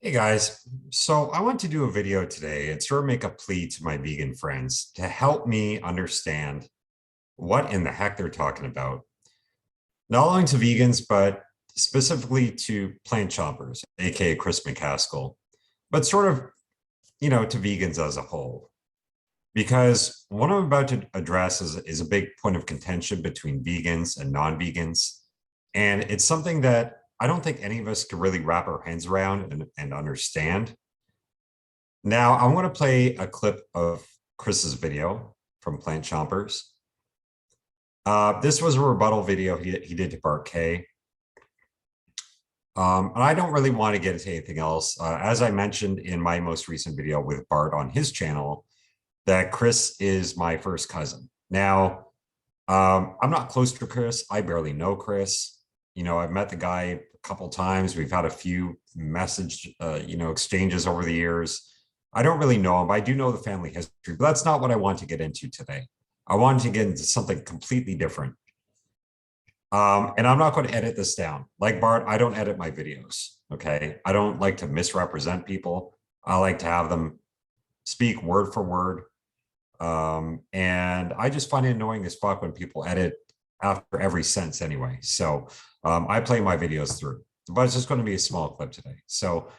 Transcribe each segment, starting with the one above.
Hey guys, so I want to do a video today and sort of make a plea to my vegan friends to help me understand what in the heck they're talking about. Not only to vegans, but specifically to plant chompers, aka Chris McCaskill, but sort of, to vegans as a whole. Because what I'm about to address is a big point of contention between vegans and non-vegans. And it's something that I don't think any of us can really wrap our hands around and understand. Now, I want to play a clip of Chris's video from Plant Chompers. This was a rebuttal video he did to Bart K. And I don't really want to get into anything else. As I mentioned in my most recent video with Bart on his channel, that Chris is my first cousin. Now, I'm not close to Chris. I barely know Chris. I've met the guy a couple times. We've had a few message, exchanges over the years. I don't really know him, but I do know the family history, but that's not what I want to get into today. I wanted to get into something completely different. And I'm not going to edit this down. Like Bart, I don't edit my videos. Okay. I don't like to misrepresent people. I like to have them speak word for word. And I just find it annoying as fuck when people edit after every sentence anyway. So I play my videos through, but it's just going to be a small clip today. So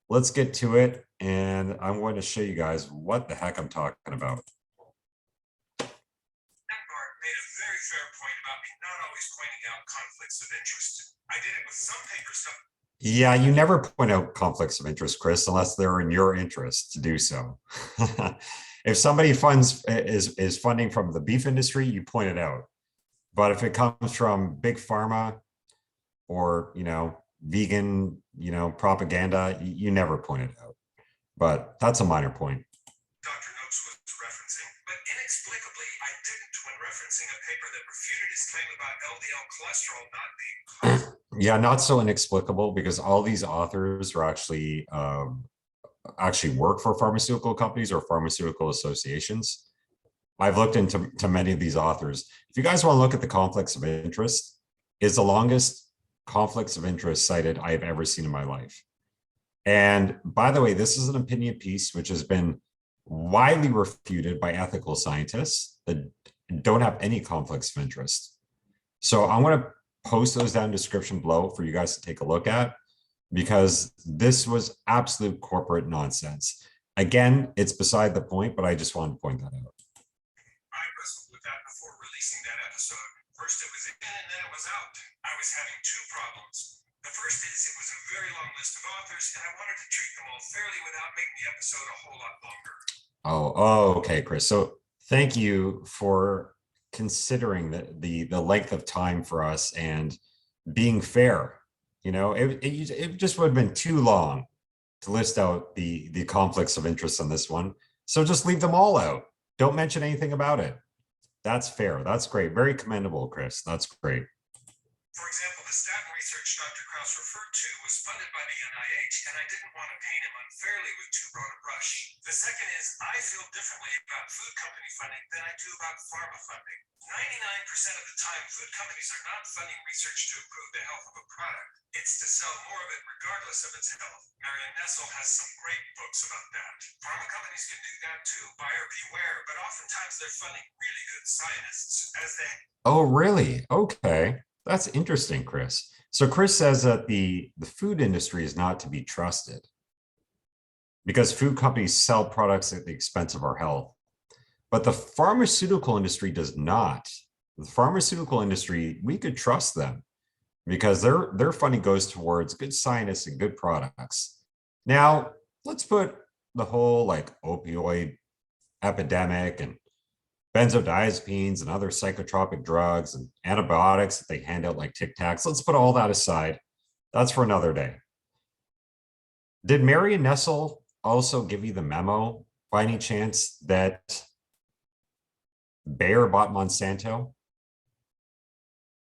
let's get to it. And I'm going to show you guys what the heck I'm talking about. Made a very fair point about me not always pointing out conflicts of interest. I did it with some papers. Yeah, you never point out conflicts of interest, Chris, unless they're in your interest to do so. If somebody funds is funding from the beef industry, you point it out. But if it comes from big pharma or vegan propaganda, you never point it out. But that's a minor point. Dr. Noakes was referencing, but inexplicably I didn't when referencing a paper that refuted his claim about LDL cholesterol not being caused. Yeah, not so inexplicable because all these authors are actually work for pharmaceutical companies or pharmaceutical associations. I've looked into many of these authors. If you guys want to look at the conflicts of interest, is the longest conflicts of interest cited I have ever seen in my life. And by the way, this is an opinion piece which has been widely refuted by ethical scientists that don't have any conflicts of interest. So I'm going to post those down in the description below for you guys to take a look at, because this was absolute corporate nonsense. Again, it's beside the point, but I just wanted to point that out. I wrestled with that before releasing that episode. First it was in and then it was out. I was having two problems. The first is it was a very long list of authors and I wanted to treat them all fairly without making the episode a whole lot longer. Oh, okay, Chris. So thank you for considering the length of time for us and being fair. It just would have been too long to list out the conflicts of interest on this one. So just leave them all out. Don't mention anything about it. That's fair. That's great. Very commendable, Chris. That's great. For example, the statin research Dr. Krauss referred to was funded by the NIH, and I didn't want to paint him unfairly with too broad a brush. The second is I feel differently about food company funding than I do about pharma funding. 99% of the time, food companies are not funding research to improve the health of a product. It's to sell more of it regardless of its health. Marion Nestle has some great books about that. Pharma companies can do that too, buyer beware, but oftentimes they're funding really good scientists as they... Oh, really? Okay. That's interesting, Chris. So Chris says that the food industry is not to be trusted because food companies sell products at the expense of our health. But the pharmaceutical industry does not. The pharmaceutical industry, we could trust them because their funding goes towards good scientists and good products. Now, let's put the whole like opioid epidemic and benzodiazepines and other psychotropic drugs and antibiotics that they hand out like Tic Tacs. Let's put all that aside. That's for another day. Did Marion Nestle also give you the memo by any chance that Bayer bought Monsanto?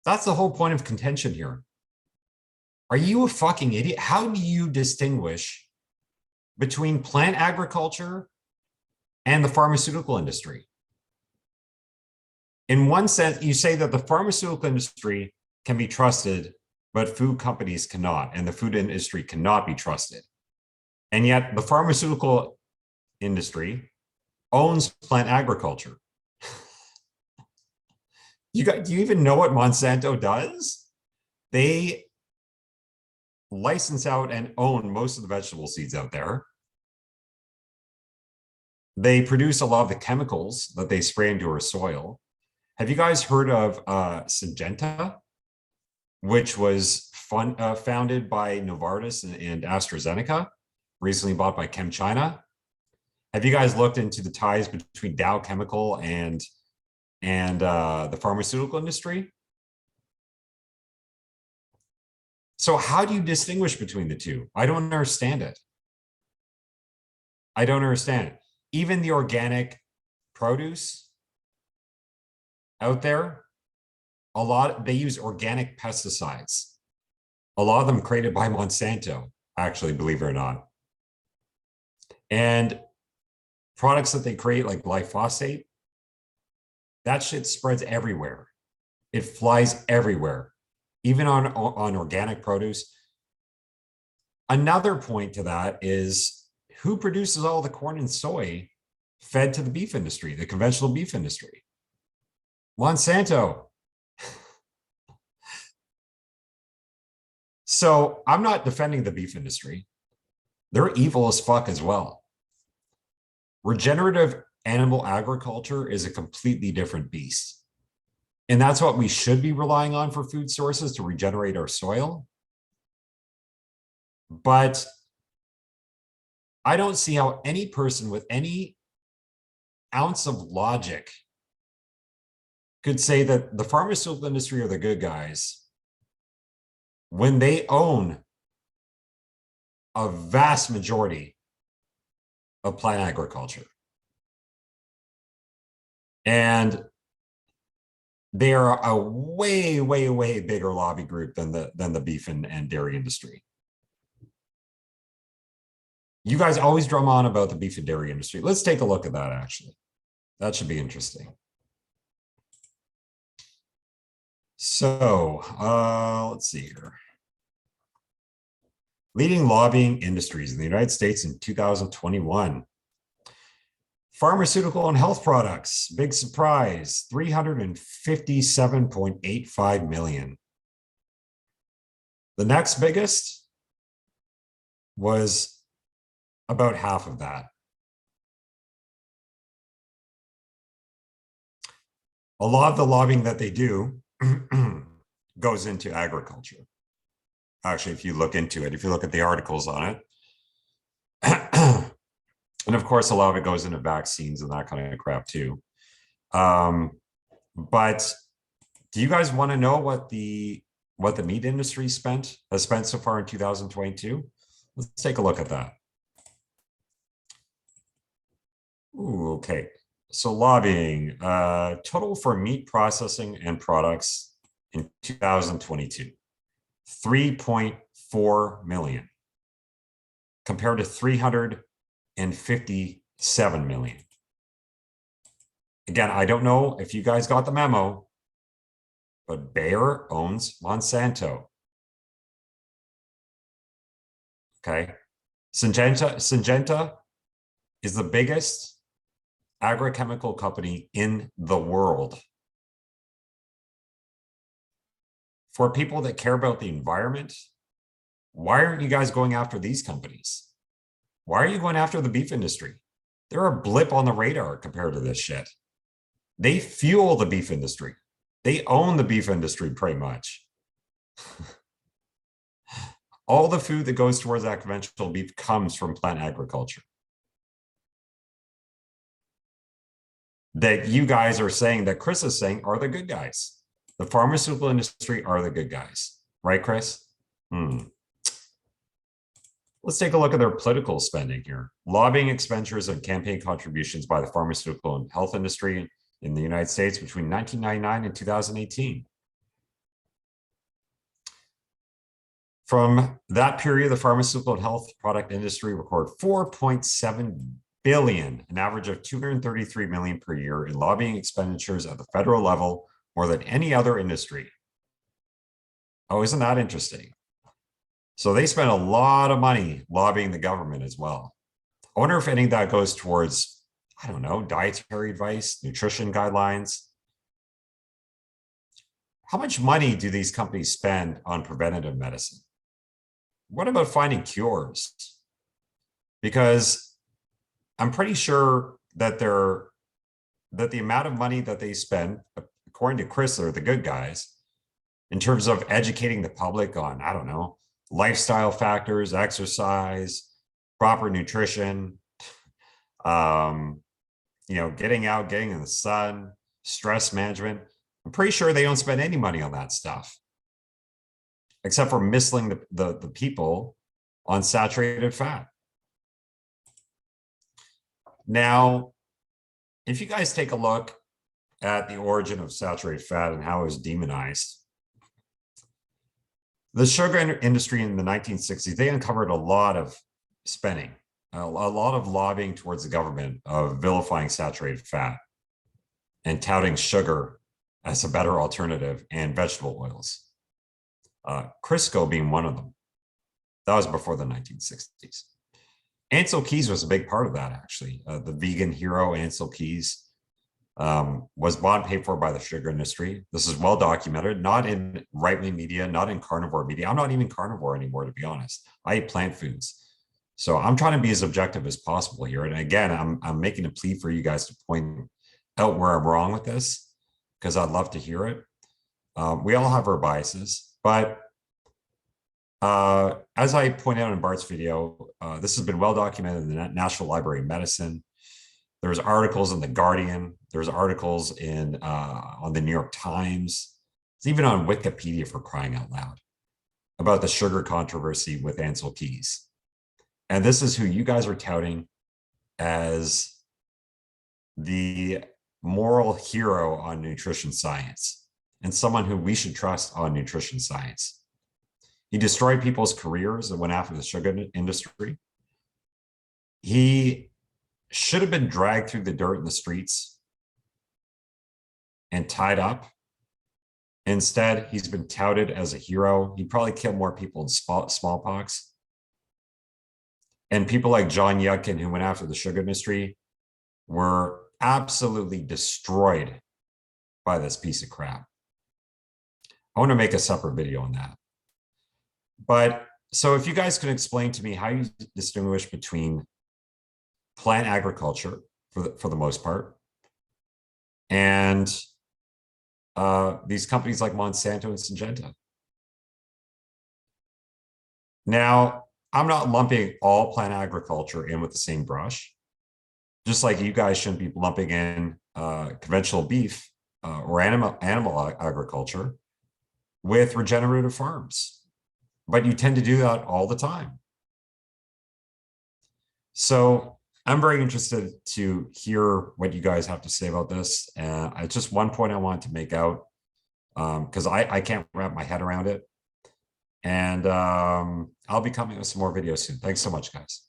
That's the whole point of contention here. Are you a fucking idiot? How do you distinguish between plant agriculture and the pharmaceutical industry? In one sense, you say that the pharmaceutical industry can be trusted, but food companies cannot, and the food industry cannot be trusted. And yet the pharmaceutical industry owns plant agriculture. Do you even know what Monsanto does? They license out and own most of the vegetable seeds out there. They produce a lot of the chemicals that they spray into our soil. Have you guys heard of Syngenta, which was founded by Novartis and AstraZeneca, recently bought by ChemChina? Have you guys looked into the ties between Dow Chemical and the pharmaceutical industry? So how do you distinguish between the two? I don't understand it. I don't understand it. Even the organic produce out there, they use organic pesticides. A lot of them created by Monsanto, actually, believe it or not. And products that they create like glyphosate, that shit spreads everywhere. It flies everywhere, even on organic produce. Another point to that is, who produces all the corn and soy fed to the beef industry, the conventional beef industry? Monsanto. So I'm not defending the beef industry. They're evil as fuck as well. Regenerative animal agriculture is a completely different beast. And that's what we should be relying on for food sources, to regenerate our soil. But I don't see how any person with any ounce of logic could say that the pharmaceutical industry are the good guys when they own a vast majority of plant agriculture. And they are a way, way, way bigger lobby group than the beef and dairy industry. You guys always drum on about the beef and dairy industry. Let's take a look at that, actually. That should be interesting. So let's see here. Leading lobbying industries in the United States in 2021. Pharmaceutical and health products, big surprise, 357.85 million. The next biggest was about half of that. A lot of the lobbying that they do goes into agriculture. Actually, if you look into it, if you look at the articles on it, and of course, a lot of it goes into vaccines and that kind of crap too. But do you guys want to know what the meat industry has spent so far in 2022? Let's take a look at that. Ooh, okay. So lobbying, total for meat processing and products in 2022, 3.4 million compared to 357 million. Again, I don't know if you guys got the memo, but Bayer owns Monsanto. Okay. Syngenta is the biggest agrochemical company in the world. For people that care about the environment, why aren't you guys going after these companies? Why are you going after the beef industry? They're a blip on the radar compared to this shit. They fuel the beef industry. They own the beef industry pretty much. All the food that goes towards that conventional beef comes from plant agriculture. That you guys are saying, that Chris is saying, are the good guys. The pharmaceutical industry are the good guys. Right, Chris? Let's take a look at their political spending here. Lobbying expenditures and campaign contributions by the pharmaceutical and health industry in the United States between 1999 and 2018. From that period, the pharmaceutical and health product industry recorded 4.7 billion, an average of 233 million per year in lobbying expenditures at the federal level, more than any other industry. Oh, isn't that interesting? So they spend a lot of money lobbying the government as well. I wonder if any of that goes towards, I don't know, dietary advice, nutrition guidelines. How much money do these companies spend on preventative medicine? What about finding cures? Because I'm pretty sure that the amount of money that they spend, according to Chris, are the good guys in terms of educating the public on, I don't know, lifestyle factors, exercise, proper nutrition, getting out, getting in the sun, stress management. I'm pretty sure they don't spend any money on that stuff, except for misleading the people on saturated fat. Now, if you guys take a look at the origin of saturated fat and how it was demonized, the sugar industry in the 1960s, they uncovered a lot of spending, a lot of lobbying towards the government of vilifying saturated fat and touting sugar as a better alternative and vegetable oils. Crisco being one of them. That was before the 1960s. Ansel Keys was a big part of that, actually. The vegan hero, Ansel Keys, was bought and paid for by the sugar industry. This is well documented, not in right-wing media, not in carnivore media. I'm not even carnivore anymore, to be honest. I eat plant foods. So I'm trying to be as objective as possible here. And again, I'm making a plea for you guys to point out where I'm wrong with this, because I'd love to hear it. We all have our biases, but as I point out in Bart's video, this has been well documented in the National Library of Medicine. There's articles in The Guardian. There's articles on the New York Times. It's even on Wikipedia, for crying out loud, about the sugar controversy with Ansel Keys. And this is who you guys are touting as the moral hero on nutrition science and someone who we should trust on nutrition science. He destroyed people's careers and went after the sugar industry. He should have been dragged through the dirt in the streets and tied up. Instead, he's been touted as a hero. He probably killed more people in smallpox. And people like John Yudkin, who went after the sugar industry, were absolutely destroyed by this piece of crap. I want to make a separate video on that. But so if you guys can explain to me how you distinguish between plant agriculture for the most part and these companies like Monsanto and Syngenta. Now, I'm not lumping all plant agriculture in with the same brush, just like you guys shouldn't be lumping in conventional beef or animal agriculture with regenerative farms. But you tend to do that all the time. So I'm very interested to hear what you guys have to say about this. It's just one point I want to make out because I can't wrap my head around it. And I'll be coming with some more videos soon. Thanks so much, guys.